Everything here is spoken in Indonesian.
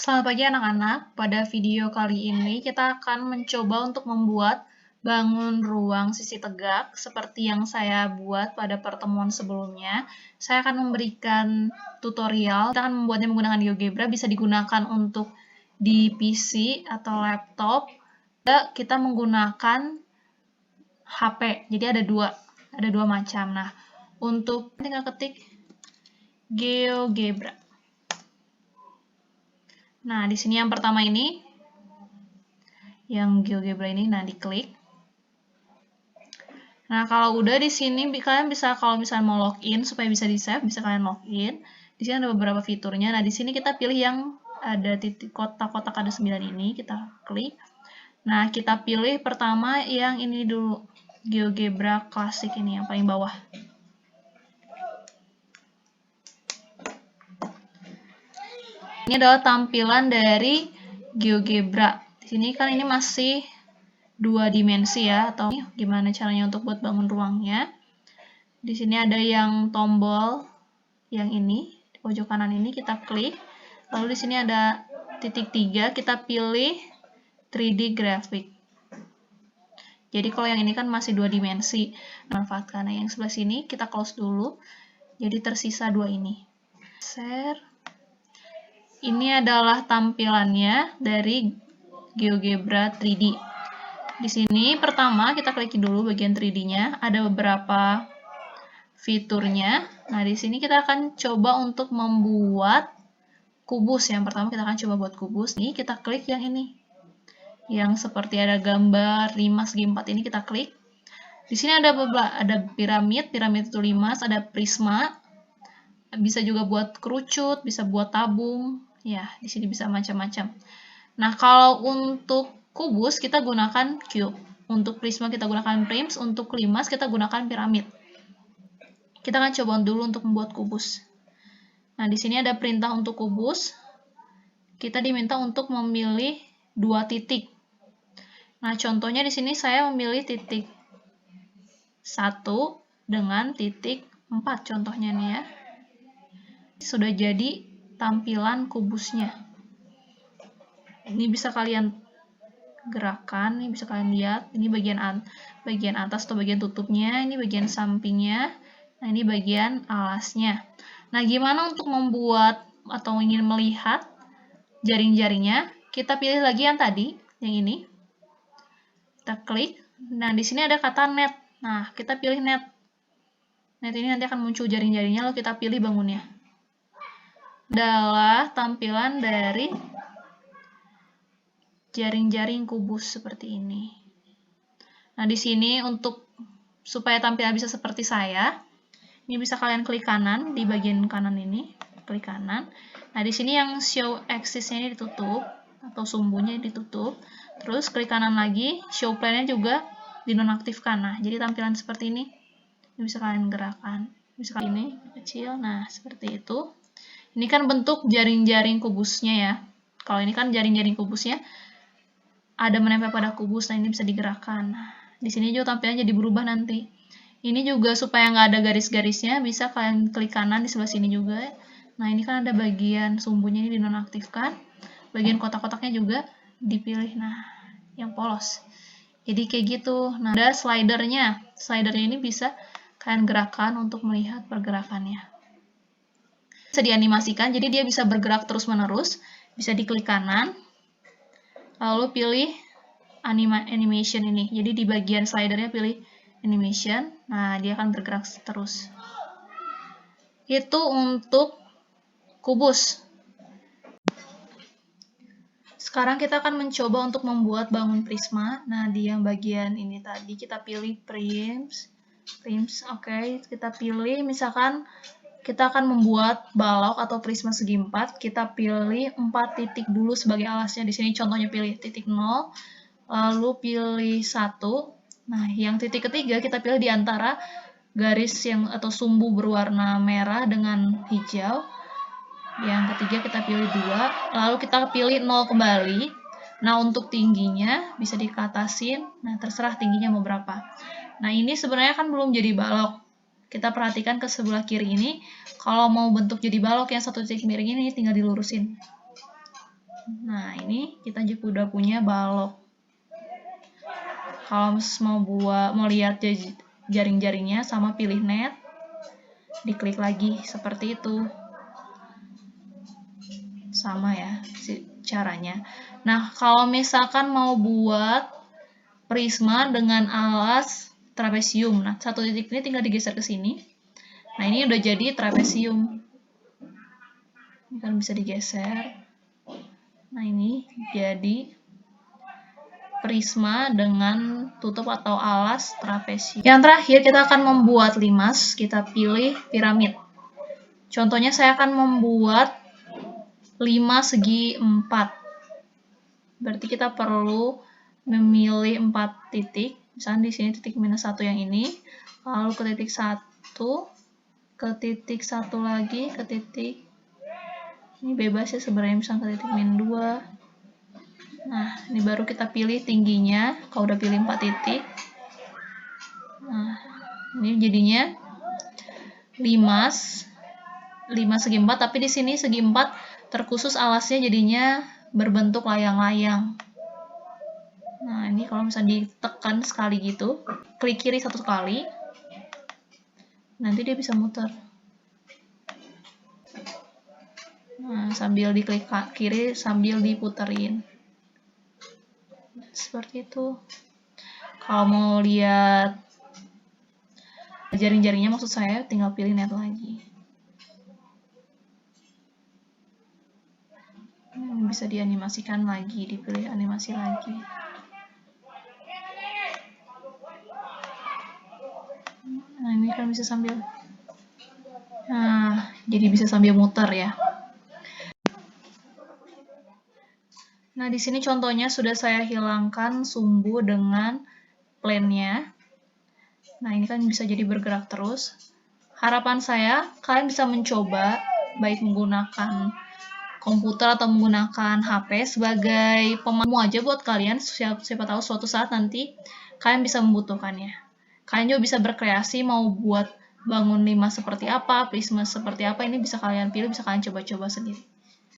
Selamat pagi anak-anak. Pada video kali ini kita akan mencoba untuk membuat bangun ruang sisi tegak seperti yang saya buat pada pertemuan sebelumnya. Saya akan memberikan tutorial. Kita akan membuatnya menggunakan GeoGebra, bisa digunakan untuk di PC atau laptop. Kita menggunakan HP. Jadi ada dua macam. Nah, untuk tinggal ketik GeoGebra. Nah, di sini yang pertama ini, yang GeoGebra ini, nah diklik. Nah, kalau udah di sini kalian bisa, kalau misalnya mau login supaya bisa di-save, bisa kalian login. Di sini ada beberapa fiturnya. Nah, di sini kita pilih yang ada titik kotak-kotak ada 9 ini, kita klik. Nah, kita pilih pertama yang ini dulu, GeoGebra Classic ini yang paling bawah. Ini adalah tampilan dari GeoGebra. Di sini kan ini masih 2 dimensi ya, atau gimana caranya untuk buat bangun ruangnya. Di sini ada yang tombol yang ini, di pojok kanan ini kita klik. Lalu di sini ada titik 3, kita pilih 3D graphic. Jadi kalau yang ini kan masih 2 dimensi, manfaatkan. Nah, yang sebelah sini kita close dulu. Jadi tersisa 2 ini. Share. Ini adalah tampilannya dari GeoGebra 3D. Di sini pertama kita klik dulu bagian 3D-nya, ada beberapa fiturnya. Nah, di sini kita akan coba untuk membuat kubus. Yang pertama kita akan coba buat kubus. Ini kita klik yang ini. Yang seperti ada gambar 5 segi 4 ini kita klik. Di sini ada piramid itu 5, ada prisma. Bisa juga buat kerucut, bisa buat tabung. Ya, di sini bisa macam-macam. Nah, kalau untuk kubus kita gunakan cube. Untuk prisma kita gunakan prims, untuk limas kita gunakan piramid. Kita akan coba dulu untuk membuat kubus. Nah, di sini ada perintah untuk kubus. Kita diminta untuk memilih 2 titik. Nah, contohnya di sini saya memilih titik 1 dengan titik 4 contohnya nih ya. Sudah jadi tampilan kubusnya. Ini bisa kalian gerakan, ini bisa kalian lihat, ini bagian atas atau bagian tutupnya, ini bagian sampingnya, nah ini bagian alasnya. Nah, gimana untuk membuat atau ingin melihat jaring-jaringnya? Kita pilih lagi yang tadi, yang ini. Kita klik. Nah, di sini ada kata net. Nah, kita pilih net. Net ini nanti akan muncul jaring-jaringnya, lalu kita pilih bangunnya. Adalah tampilan dari jaring-jaring kubus seperti ini. Nah, di sini untuk supaya tampilan bisa seperti saya, ini bisa kalian klik kanan di bagian kanan ini, klik kanan. Nah, di sini yang show axis-nya ini ditutup atau sumbunya ditutup. Terus klik kanan lagi, show plane-nya juga dinonaktifkan. Nah, jadi tampilan seperti ini. Ini bisa kalian gerakan. Bisa ini kecil. Nah, seperti itu. Ini kan bentuk jaring-jaring kubusnya ya. Kalau ini kan jaring-jaring kubusnya ada menempel pada kubus, nah ini bisa digerakkan. Nah, di sini juga tampilannya jadi berubah nanti. Ini juga supaya nggak ada garis-garisnya, bisa kalian klik kanan di sebelah sini juga. Nah, ini kan ada bagian sumbunya ini dinonaktifkan. Bagian kotak-kotaknya juga dipilih, nah yang polos. Jadi kayak gitu. Nah, ada slidernya. Slidernya ini bisa kalian gerakan untuk melihat pergerakannya. Bisa dianimasikan, jadi dia bisa bergerak terus-menerus. Bisa diklik kanan, lalu pilih animation ini. Jadi di bagian slidernya pilih animation. Nah, dia akan bergerak terus. Itu untuk kubus. Sekarang kita akan mencoba untuk membuat bangun prisma. Nah, di yang bagian ini tadi kita pilih prims. Oke, kita pilih misalkan kita akan membuat balok atau prisma segi 4. Kita pilih 4 titik dulu sebagai alasnya. Di sini contohnya pilih titik 0, lalu pilih 1. Nah, yang titik ketiga kita pilih di antara garis yang atau sumbu berwarna merah dengan hijau. Yang ketiga kita pilih 2, lalu kita pilih 0 kembali. Nah, untuk tingginya bisa dikatasin. Nah, terserah tingginya mau berapa. Nah, ini sebenarnya kan belum jadi balok. Kita perhatikan ke sebelah kiri ini, kalau mau bentuk jadi balok yang 1 titik miring ini tinggal dilurusin. Nah, ini kita juga udah punya balok. Kalau mau lihat jaring-jaringnya sama pilih net, diklik lagi seperti itu. Sama ya caranya. Nah, kalau misalkan mau buat prisma dengan alas trapesium, nah satu titik ini tinggal digeser ke sini. Nah, ini udah jadi trapesium. Ini kan bisa digeser. Nah, ini jadi prisma dengan tutup atau alas trapesium. Yang terakhir kita akan membuat limas, kita pilih piramid. Contohnya saya akan membuat 5 segi 4. Berarti kita perlu memilih 4 titik. Misalnya di sini titik minus 1 yang ini, lalu ke titik 1, ke titik 1 lagi, ke titik ini bebas ya sebenarnya, misalnya ke titik min 2. Nah, ini baru kita pilih tingginya. Kalau udah pilih 4 titik. Nah, ini jadinya 5 segi 4, tapi di sini segi 4 terkhusus alasnya jadinya berbentuk layang-layang. Nah, ini kalau misalnya ditekan sekali gitu, klik kiri 1 kali, nanti dia bisa muter. Nah, sambil diklik kiri, sambil diputerin. Seperti itu. Kalau mau lihat jaring-jaringnya, maksud saya, tinggal pilih net lagi. Bisa dianimasikan lagi, dipilih animasi lagi. Nah, ini kan bisa sambil, nah, jadi bisa sambil muter ya. Nah, di sini contohnya sudah saya hilangkan sumbu dengan plane-nya. Nah, ini kan bisa jadi bergerak terus. Harapan saya, kalian bisa mencoba, baik menggunakan komputer atau menggunakan HP sebagai pemamu aja buat kalian. Siapa tahu suatu saat nanti kalian bisa membutuhkannya. Kalian juga bisa berkreasi, mau buat bangun limas seperti apa, prisma seperti apa, ini bisa kalian pilih, bisa kalian coba-coba sendiri.